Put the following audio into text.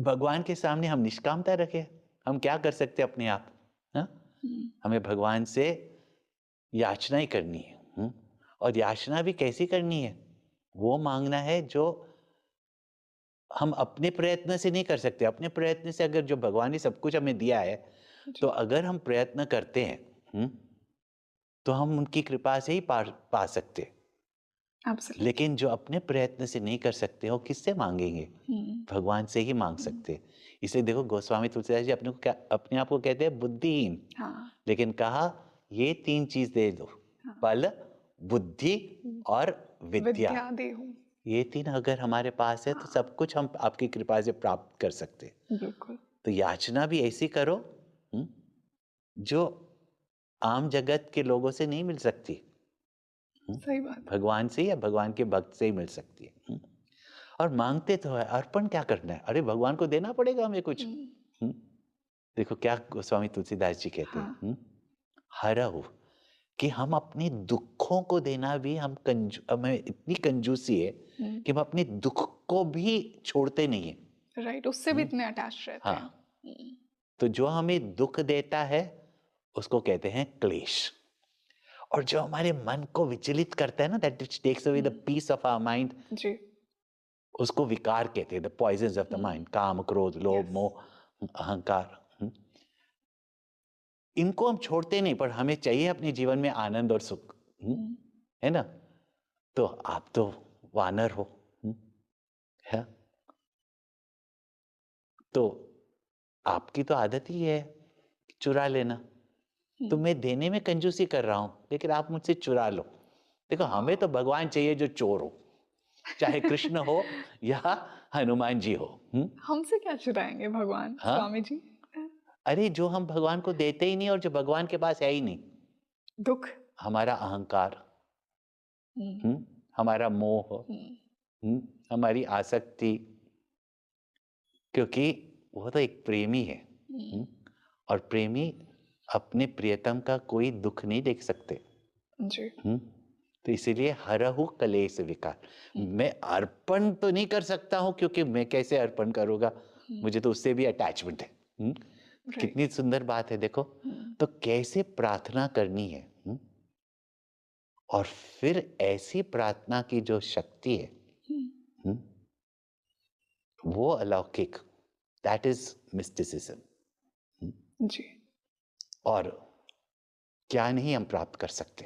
भगवान के सामने हम निष्कामता रखें, हम क्या कर सकते हैं अपने आप? हाँ? हमें भगवान से याचना ही करनी है। और याचना भी कैसी करनी है? वो मांगना है जो हम अपने प्रयत्न से नहीं कर सकते। अपने प्रयत्न से अगर जो भगवान ने सब कुछ हमें दिया है, तो अगर हम प्रयत्न करते हैं, तो हम उनकी कृपा से ही पा सकते हैं। एब्सोल्युटली। लेकिन जो अपने प्रयत्न से नहीं कर सकते हो, किससे मांगेंगे? भगवान से ही मांग सकते हैं। इसलिए देखो गोस्वामी तुलसीदास जी अपने आप को कहते हैं बुद्धिहीन, हाँ, लेकिन कहा ये 3 चीज दे दो, बल, बुद्धि और विद्या। विद्या देहु। ये 3 अगर हमारे पास है तो सब कुछ हम आपकी कृपा से प्राप्त कर सकते हैं। बिल्कुल। तो याचना भी ऐसी करो, हम्म, जो आम जगत के लोगों से नहीं मिल सकती। सही बात है। भगवान से या भगवान के भक्त से ही मिल सकती है। और मांगते तो है, अर्पण क्या करना है? अरे भगवान को देना पड़ेगा हमें कुछ। हम्म, देखो क्या गोस्वामी तुलसीदास जी कहते हैं, हाँ, हरहु, कि हम अपने दुखों को देना भी हमें इतनी कंजूसी है कि हम अपने दुख को भी छोड़ते नहीं है। राइट, उससे भी इतने अटैच रहते हैं। हाँ, तो जो हमें दुख देता है उसको कहते हैं क्लेश। और जो हमारे मन को विचलित करता है ना, that which takes away the peace of our mind, जी। उसको विकार कहते हैं, the poisons of the mind. काम, क्रोध, लोभ, यस। मोह, अहंकार। इनको हम छोड़ते नहीं, पर हमें चाहिए अपने जीवन में आनंद और सुख। है ना? तो आप तो वानर हो, है? तो आपकी तो आदत ही है चुरा लेना। तो मैं देने में कंजूसी कर रहा हूं, लेकिन आप मुझसे चुरा लो। देखो हमें तो भगवान चाहिए जो चोर हो, चाहे कृष्ण हो या हनुमान जी हो। हमसे क्या चुराएंगे भगवान हाँ, स्वामी जी? अरे जो हम भगवान को देते ही नहीं और जो भगवान के पास है ही नहीं, दुख। हमारा अहंकार, हम्म, हमारा मोह, हमारी आसक्ति, क्योंकि वो तो एक प्रेमी है। और प्रेमी अपने प्रियतम का कोई दुख नहीं देख सकते। जी। तो इसीलिए हरहु कलेश विकार। मैं अर्पण तो नहीं कर सकता हूं, क्योंकि मैं कैसे अर्पण करूंगा? मुझे तो उससे भी अटैचमेंट है। कितनी राइट। सुंदर बात है देखो। तो कैसे प्रार्थना करनी है, और फिर ऐसी प्रार्थना की जो शक्ति है, वो अलौकिक, दैट इज मिस्टिसिज्म। जी। और क्या नहीं हम प्राप्त कर सकते।